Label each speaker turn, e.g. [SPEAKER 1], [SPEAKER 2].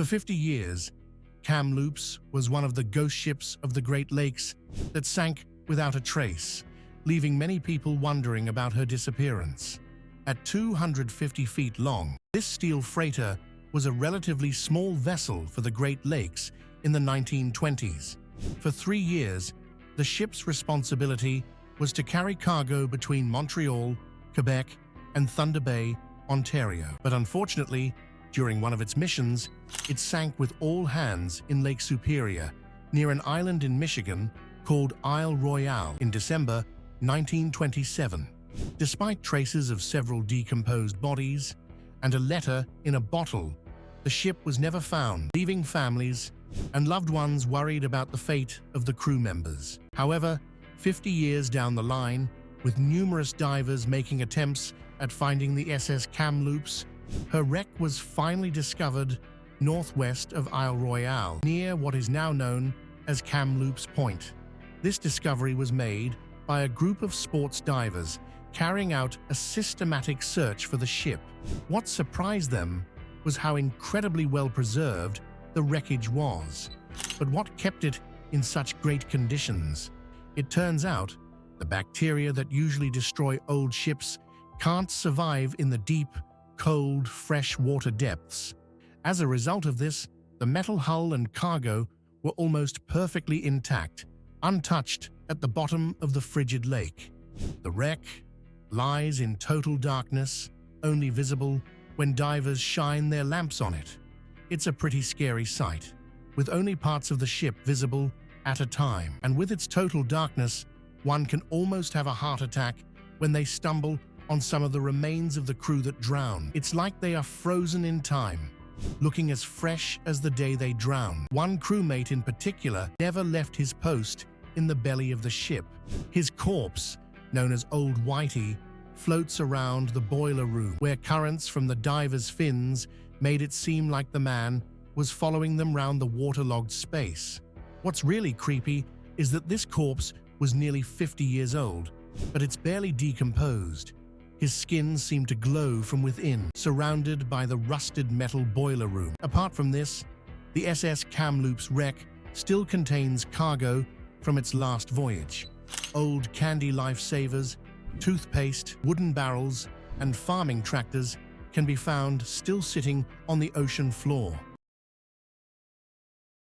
[SPEAKER 1] For 50 years, Kamloops was one of the ghost ships of the Great Lakes that sank without a trace, leaving many people wondering about her disappearance. At 250 feet long, this steel freighter was a relatively small vessel for the Great Lakes in the 1920s. For 3 years, the ship's responsibility was to carry cargo between Montreal, Quebec, and Thunder Bay, Ontario. But unfortunately, during one of its missions, it sank with all hands in Lake Superior, near an island in Michigan called Isle Royale in December 1927. Despite traces of several decomposed bodies and a letter in a bottle, the ship was never found, leaving families and loved ones worried about the fate of the crew members. However, 50 years down the line, with numerous divers making attempts at finding the SS Kamloops, her wreck was finally discovered northwest of Isle Royale, near what is now known as Kamloops Point. This discovery was made by a group of sports divers carrying out a systematic search for the ship. What surprised them was how incredibly well preserved the wreckage was. But what kept it in such great conditions? It turns out the bacteria that usually destroy old ships can't survive in the deep, cold, fresh water depths. As a result of this, the metal hull and cargo were almost perfectly intact, untouched at the bottom of the frigid lake. The wreck lies in total darkness, only visible when divers shine their lamps on it. It's a pretty scary sight, with only parts of the ship visible at a time. And with its total darkness, one can almost have a heart attack when they stumble on some of the remains of the crew that drowned. It's like they are frozen in time, looking as fresh as the day they drowned. One crewmate in particular never left his post in the belly of the ship. His corpse, known as Old Whitey, floats around the boiler room, where currents from the diver's fins made it seem like the man was following them round the waterlogged space. What's really creepy is that this corpse was nearly 50 years old, but it's barely decomposed. His skin seemed to glow from within, surrounded by the rusted metal boiler room. Apart from this, the SS Kamloops wreck still contains cargo from its last voyage. Old candy lifesavers, toothpaste, wooden barrels, and farming tractors can be found still sitting on the ocean floor.